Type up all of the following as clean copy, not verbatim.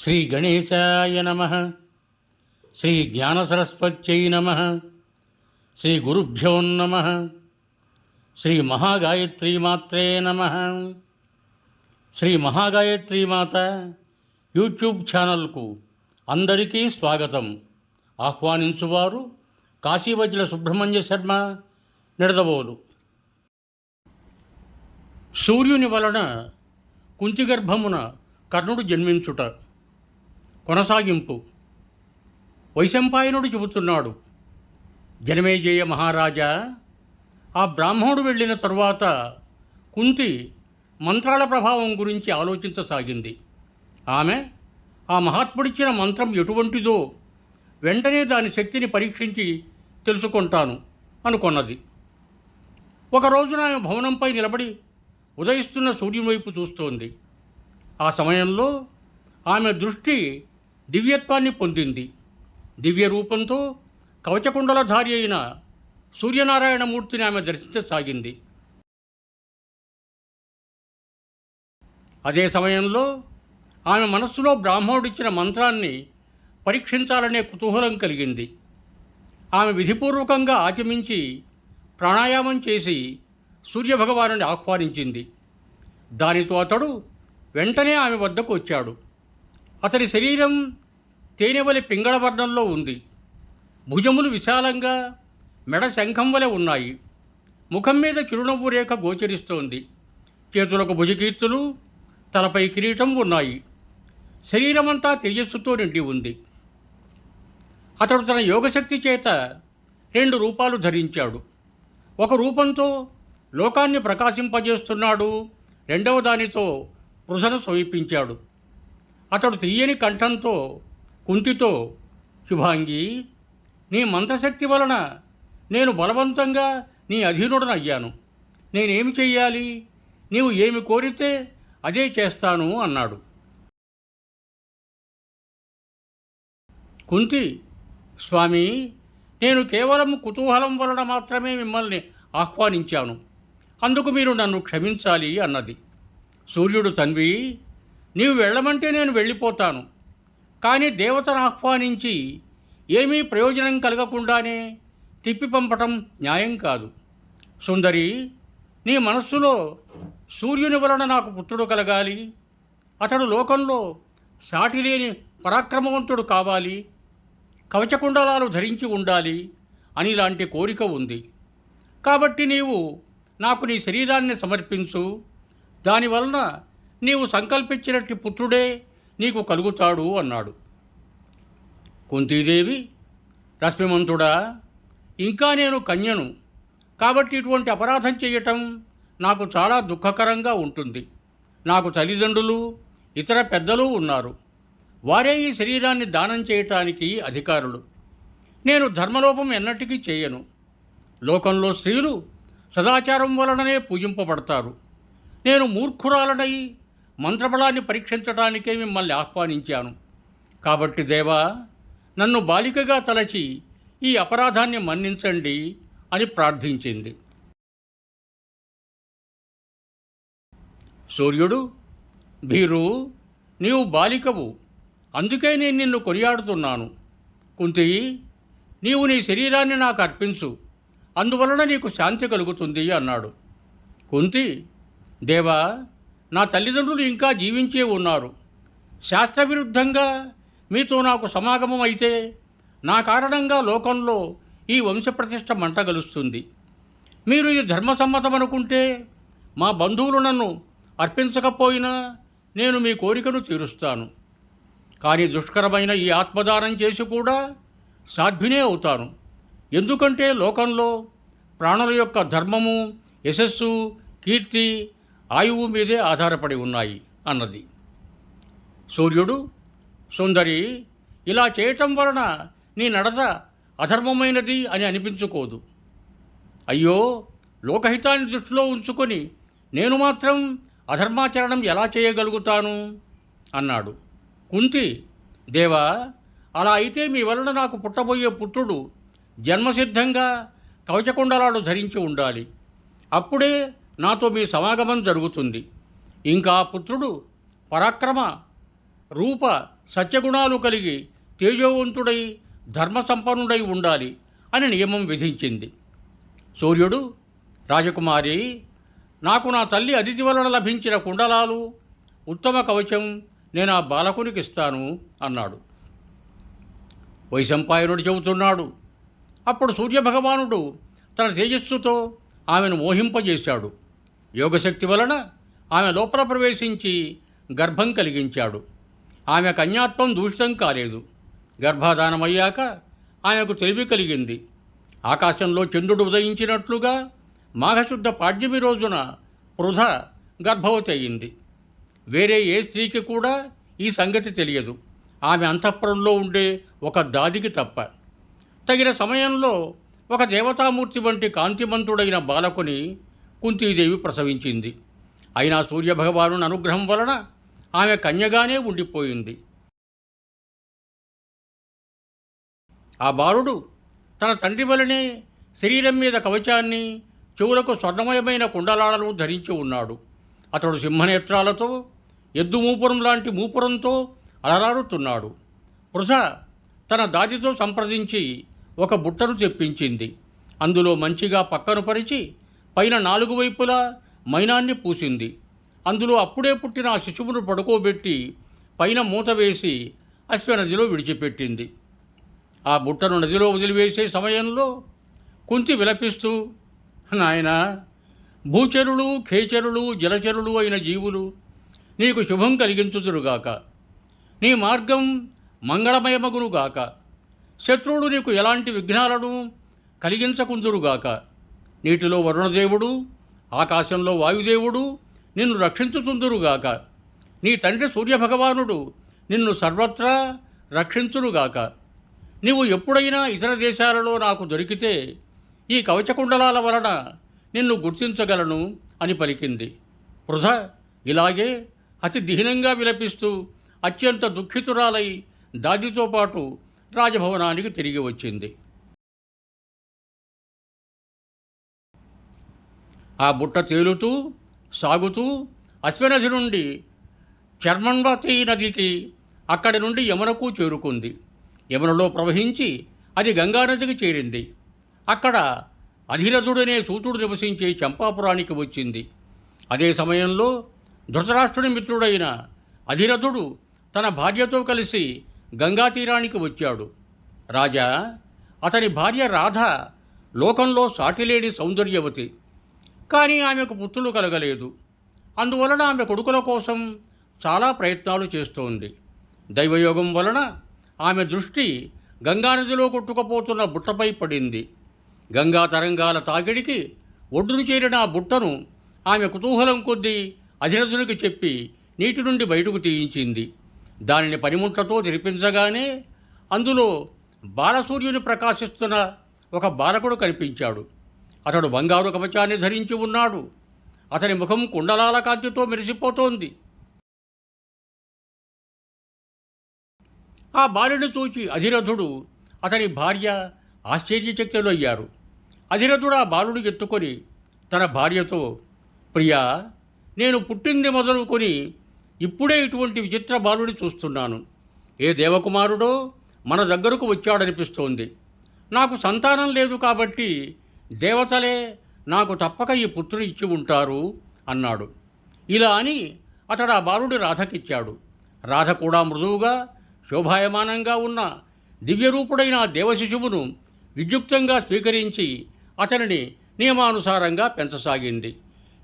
శ్రీ గణేశాయ నమః. శ్రీ జ్ఞానసరస్వత్యై నమః. శ్రీ గురుభ్యో నమః. శ్రీ మహాగాయత్రీమాత్రే నమః. శ్రీ మహాగాయత్రీమాత యూట్యూబ్ ఛానల్కు అందరికీ స్వాగతం. ఆహ్వానించువారు కాశీవజ్ర సుబ్రహ్మణ్య శర్మ, నిడదవోలు. సూర్యుని వలన కుంతిగర్భమున కర్ణుడు జన్మించుట. కొనసాగింపు. వైశంపాయనుడు చెబుతున్నాడు, జనమేజయ మహారాజా, ఆ బ్రాహ్మణుడు వెళ్ళిన తరువాత కుంతి మంత్రాల ప్రభావం గురించి ఆలోచించసాగింది. ఆమె ఆ మహాత్ముడిచ్చిన మంత్రం ఎటువంటిదో వెంటనే దాని శక్తిని పరీక్షించి తెలుసుకుంటాను అనుకొన్నది. ఒకరోజున ఆమె భవనంపై నిలబడి ఉదయిస్తున్న సూర్యుని వైపు చూస్తోంది. ఆ సమయంలో ఆమె దృష్టి దివ్యత్వాన్ని పొందింది. దివ్య రూపంతో కవచకుండలధారి అయిన సూర్యనారాయణమూర్తిని ఆమె దర్శించసాగింది. అదే సమయంలో ఆమె మనస్సులో బ్రాహ్మణుడిచ్చిన మంత్రాన్ని పరీక్షించాలనే కుతూహలం కలిగింది. ఆమె విధిపూర్వకంగా ఆచమించి ప్రాణాయామం చేసి సూర్యభగవానుని ఆహ్వానించింది. దానితో అతడు వెంటనే ఆమె వద్దకు వచ్చాడు. అతని శరీరం తేనెవలి పింగళ వర్ణంలో ఉంది. భుజములు విశాలంగా మెడ శంఖం వలె ఉన్నాయి. ముఖం మీద చిరునవ్వు రేఖ గోచరిస్తోంది. చేతులకు భుజకీర్తులు, తలపై కిరీటం ఉన్నాయి. శరీరమంతా తేజస్సుతో నిండి ఉంది. అతడు తన యోగశక్తి చేత 2 రూపాలు ధరించాడు. ఒక రూపంతో లోకాన్ని ప్రకాశింపజేస్తున్నాడు, రెండవ దానితో పృథను సమీపించాడు. అతడు తీయని కంఠంతో కుంతితో, శుభాంగి, నీ మంత్రశక్తి వలన నేను బలవంతంగా నీ అధీనుడనయ్యాను. నేనేమి చెయ్యాలి? నీవు ఏమి కోరితే అదే చేస్తాను అన్నాడు. కుంతి, స్వామి, నేను కేవలం కుతూహలం వలన మాత్రమే మిమ్మల్ని ఆహ్వానించాను. అందుకు మీరు నన్ను క్షమించాలి అన్నది. సూర్యుడు, తన్వి, నీవు వెళ్ళమంటే నేను వెళ్ళిపోతాను. కానీ దేవతను ఆహ్వానించి ఏమీ ప్రయోజనం కలగకుండానే తిప్పి పంపటం న్యాయం కాదు. సుందరి, నీ మనస్సులో సూర్యుని వలన నాకు పుత్రుడు కలగాలి, అతడు లోకంలో సాటిలేని పరాక్రమవంతుడు కావాలి, కవచకుండలాలు ధరించి ఉండాలి అని ఇలాంటి కోరిక ఉంది. కాబట్టి నీవు నాకు నీ శరీరాన్ని సమర్పించు. దానివలన నీవు సంకల్పించినట్టు పుత్రుడే నీకు కలుగుతాడు అన్నాడు. కుంతీదేవి, రశ్మిమంతుడా, ఇంకా నేను కన్యను కాబట్టి ఇటువంటి అపరాధం చేయటం నాకు చాలా దుఃఖకరంగా ఉంటుంది. నాకు తల్లిదండ్రులు, ఇతర పెద్దలు ఉన్నారు. వారే ఈ శరీరాన్ని దానం చేయటానికి అధికారులు. నేను ధర్మలోపం ఎన్నటికీ చేయను. లోకంలో స్త్రీలు సదాచారం వలననే పూజింపబడతారు. నేను మూర్ఖురాలనై మంత్రబలాన్ని పరీక్షించడానికే మిమ్మల్ని ఆహ్వానించాను. కాబట్టి దేవా, నన్ను బాలికగా తలచి ఈ అపరాధాన్ని మన్నించండి అని ప్రార్థించింది. సూర్యుడు, భీరు, నీవు బాలికవు, అందుకే నేను నిన్ను కొనియాడుతున్నాను. కుంతి, నీవు నీ శరీరాన్ని నాకు అర్పించు, అందువలన నీకు శాంతి కలుగుతుంది అన్నాడు. కుంతి, దేవా, నా తల్లిదండ్రులు ఇంకా జీవించే ఉన్నారు. శాస్త్రవిరుద్ధంగా మీతో నాకు సమాగమం అయితే నా కారణంగా లోకంలో ఈ వంశప్రతిష్ఠ మంటగలుస్తుంది. మీరు ఇది ధర్మసమ్మతం అనుకుంటే మా బంధువులు నన్ను అర్పించకపోయినా నేను మీ కోరికను తీరుస్తాను. కానీ దుష్కరమైన ఈ ఆత్మదానం చేసి కూడా సాధ్వినే అవుతాను. ఎందుకంటే లోకంలో ప్రాణుల యొక్క ధర్మము, యశస్సు, కీర్తి, ఆయువు మీదే ఆధారపడి ఉన్నాయి అన్నది. సూర్యుడు, సుందరి, ఇలా చేయటం వలన నీ నడత అధర్మమైనది అని అనిపించుకోదు. అయ్యో, లోకహితాన్ని దృష్టిలో ఉంచుకొని నేను మాత్రం అధర్మాచరణం ఎలా చేయగలుగుతాను అన్నాడు. కుంతి, దేవా, అలా అయితే మీ వలన నాకు పుట్టబోయే పుత్రుడు జన్మసిద్ధంగా కవచకుండలాలు ధరించి ఉండాలి. అప్పుడే నాతో మీ సమాగమం జరుగుతుంది. ఇంకా పుత్రుడు పరాక్రమ రూప సత్యగుణాలు కలిగి తేజోవంతుడై ధర్మసంపన్నుడై ఉండాలి అని నియమం విధించింది. సూర్యుడు, రాజకుమారి, నాకు నా తల్లి అతిథి వలన లభించిన కుండలాలు, ఉత్తమ కవచం నేను ఆ బాలకునికి ఇస్తాను అన్నాడు. వైశంపాయనుడు చెబుతున్నాడు. అప్పుడు సూర్యభగవానుడు తన తేజస్సుతో ఆమెను మోహింపజేశాడు. యోగశక్తి వలన ఆమె లోపల ప్రవేశించి గర్భం కలిగించాడు. ఆమె కన్యాత్వం దూషితం కాలేదు. గర్భాధానమయ్యాక ఆమెకు తెలివి కలిగింది. ఆకాశంలో చంద్రుడు ఉదయించినట్లుగా మాఘశుద్ధ పాడ్యమి రోజున పృథ గర్భవతి అయింది. వేరే ఏ స్త్రీకి కూడా ఈ సంగతి తెలియదు, ఆమె అంతఃపురంలో ఉండే ఒక దాదికి తప్ప. తగిన సమయంలో ఒక దేవతామూర్తి వంటి కాంతిమంతుడైన బాలకుని కుంతీదేవి ప్రసవించింది. అయినా సూర్యభగవాను అనుగ్రహం వలన ఆమె కన్యగానే ఉండిపోయింది. ఆ బాలుడు తన తండ్రి వలనే శరీరం మీద కవచాన్ని, చెవులకు స్వర్ణమయమైన కుండలాలను ధరించి ఉన్నాడు. అతడు సింహనేత్రాలతో, ఎద్దు మూపురం లాంటి మూపురంతో అలరారుతున్నాడు. పృథ తన దాదితో సంప్రదించి ఒక బుట్టను తెప్పించింది. అందులో మంచిగా పక్కను పరిచి పైన 4 వైపులా మైనాన్ని పూసింది. అందులో అప్పుడే పుట్టిన ఆ శిశువును పడుకోబెట్టి పైన మూత వేసి అశ్వనదిలో విడిచిపెట్టింది. ఆ బుట్టను నదిలో వదిలివేసే సమయంలో కుంతి విలపిస్తూ, నాయనా, భూచరులు, ఖేచరులు, జలచరులు అయిన జీవులు నీకు శుభం కలిగించుదురుగాక, నీ మార్గం మంగళమయమగునుగాక, శత్రువులు నీకు ఎలాంటి విఘ్నాలను కలిగించకుందురుగాక, నీటిలో వరుణదేవుడు, ఆకాశంలో వాయుదేవుడు నిన్ను రక్షించుతుందురుగాక, నీ తండ్రి సూర్యభగవానుడు నిన్ను సర్వత్రా రక్షించునుగాక, నీవు ఎప్పుడైనా ఇతర దేశాలలో నాకు దొరికితే ఈ కవచకుండలాల వలన నిన్ను గుర్తించగలను అని పలికింది. పృథ ఇలాగే అతి దీనంగా విలపిస్తూ అత్యంత దుఃఖితురాలై దాదితో పాటు రాజభవనానికి తిరిగి వచ్చింది. ఆ బుట్ట తేలుతూ సాగుతూ అశ్వనది నుండి చర్మణ్వతి నదికి, అక్కడి నుండి యమునకు చేరుకుంది. యమునలో ప్రవహించి అది గంగానదికి చేరింది. అక్కడ అధిరథుడనే సూతుడు నివసించే చంపాపురానికి వచ్చింది. అదే సమయంలో ధృతరాష్ట్రుని మిత్రుడైన అధిరథుడు తన భార్యతో కలిసి గంగా తీరానికి వచ్చాడు. రాజా, అతని భార్య రాధ లోకంలో సాటిలేని సౌందర్యవతి. కానీ ఆమెకు పుత్రులు కలగలేదు. అందువలన ఆమె కొడుకుల కోసం చాలా ప్రయత్నాలు చేస్తోంది. దైవయోగం వలన ఆమె దృష్టి గంగానదిలో కొట్టుకుపోతున్న బుట్టపై పడింది. గంగా తరంగాల తాకిడికి ఒడ్డును చేరిన ఆ బుట్టను ఆమె కుతూహలం కొద్దీ అధిరథునికి చెప్పి నీటి నుండి బయటకు తీయించింది. దానిని పనిముట్లతో తెరిపించగానే అందులో బాలసూర్యుని ప్రకాశిస్తున్న ఒక బాలకుడు కనిపించాడు. అతడు బంగారు కవచాన్ని ధరించి ఉన్నాడు. అతని ముఖం కుండలాల కాంతితో మెరిసిపోతోంది. ఆ బాలుని చూచి అధిరథుడు, అతని భార్య ఆశ్చర్యచకితులయ్యారు. అధిరథుడు ఆ బాలుడు ఎత్తుకొని తన భార్యతో, ప్రియా, నేను పుట్టింది మొదలుకొని ఇప్పుడే ఇటువంటి విచిత్ర బాలుని చూస్తున్నాను. ఏ దేవకుమారుడో మన దగ్గరకు వచ్చాడనిపిస్తోంది. నాకు సంతానం లేదు కాబట్టి దేవతలే నాకు తప్పక ఈ పుత్రుని ఇచ్చి ఉంటారు అన్నాడు. ఇలా అని అతడు ఆ బాలుడి రాధకిచ్చాడు. రాధ కూడా మృదువుగా శోభాయమానంగా ఉన్న దివ్యరూపుడైన దేవశిశువును విద్యుక్తంగా స్వీకరించి అతనిని నియమానుసారంగా పెంచసాగింది.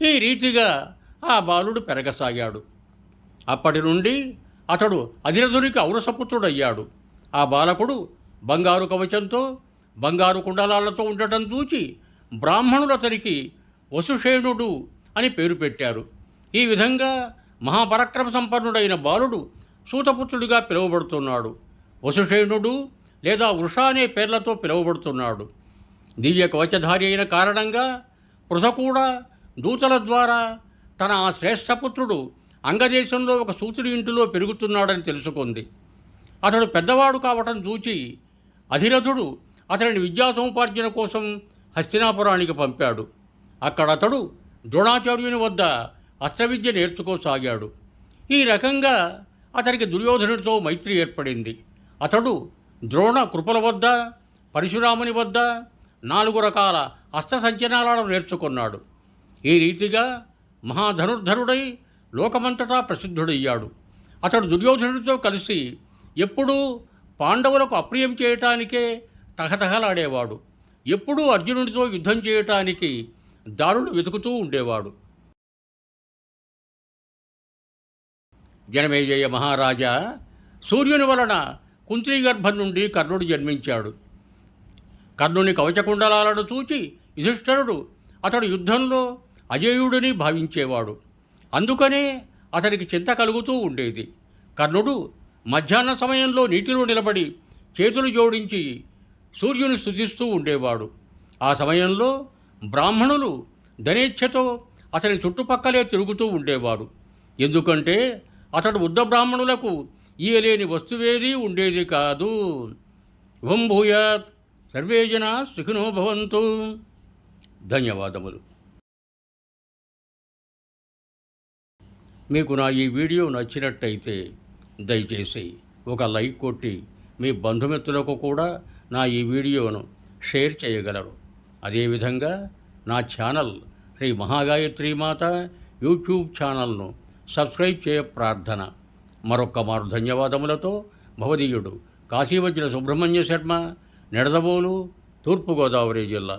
ఈ రీతిగా ఆ బాలుడు పెరగసాగాడు. అప్పటి నుండి అతడు అధిరథునికి ఔరసపుత్రుడయ్యాడు. ఆ బాలకుడు బంగారు కవచంతో, బంగారు కుండలాలతో ఉండటం చూచి బ్రాహ్మణులు అతనికి వసుషేణుడు అని పేరు పెట్టారు. ఈ విధంగా మహాపరాక్రమ సంపన్నుడైన బాలుడు సూతపుత్రుడిగా పిలువబడుతున్నాడు. వసుషేణుడు లేదా వృష అనే పేర్లతో పిలువబడుతున్నాడు. దివ్య కవచధారి అయిన కారణంగా పృథ కూడా దూతల ద్వారా తన ఆ శ్రేష్ఠపుత్రుడు అంగదేశంలో ఒక సూతుడి ఇంటిలో పెరుగుతున్నాడని తెలుసుకుంది. అతడు పెద్దవాడు కావటం చూచి అధిరథుడు అతనిని విద్యా సముపార్జన కోసం హస్తినాపురానికి పంపాడు. అక్కడ అతడు ద్రోణాచార్యుని వద్ద అస్త్రవిద్య నేర్చుకోసాగాడు. ఈ రకంగా అతనికి దుర్యోధనుడితో మైత్రి ఏర్పడింది. అతడు ద్రోణ కృపల వద్ద, పరశురాముని వద్ద 4 రకాల అస్త్ర సంచలనాలను నేర్చుకున్నాడు. ఈ రీతిగా మహాధనుర్ధరుడై లోకమంతటా ప్రసిద్ధుడయ్యాడు. అతడు దుర్యోధనుడితో కలిసి ఎప్పుడూ పాండవులకు అప్రియం చేయటానికే తహతహలాడేవాడు. ఎప్పుడూ అర్జునుడితో యుద్ధం చేయటానికి దారులు వెతుకుతూ ఉండేవాడు. జనమేజయ మహారాజా, సూర్యుని వలన కుంత్రీ గర్భం నుండి కర్ణుడు జన్మించాడు. కర్ణుని కవచకుండలాలను చూచి యుధిష్ఠిరుడు అతడు యుద్ధంలో అజేయుడిని భావించేవాడు. అందుకనే అతనికి చింత కలుగుతూ ఉండేది. కర్ణుడు మధ్యాహ్న సమయంలో నీటిలో నిలబడి చేతులు జోడించి సూర్యుని స్తుతిస్తూ ఉండేవాడు. ఆ సమయంలో బ్రాహ్మణులు ధనేచ్ఛతో అతని చుట్టుపక్కలే తిరుగుతూ ఉండేవారు. ఎందుకంటే అతడు బుద్ధ బ్రాహ్మణులకు ఈయలేని వస్తువేదీ ఉండేది కాదు. ఓం భూయాత్ సర్వే జనా సుఖినో భవంతు. ధన్యవాదములు. మీకు నా ఈ వీడియో నచ్చినట్టయితే దయచేసి ఒక లైక్ కొట్టి మీ బంధుమిత్రులకు కూడా నా ఈ వీడియోను షేర్ చేయగలరు. అదేవిధంగా నా ఛానల్ శ్రీ మహాగాయత్రీమాత యూట్యూబ్ ఛానల్ను సబ్స్క్రైబ్ చేయ ప్రార్థన. మరొక్క మారు ధన్యవాదములతో భవదీయుడు కాశీవజ్ర సుబ్రహ్మణ్య శర్మ, నిడదవోలు, తూర్పుగోదావరి జిల్లా.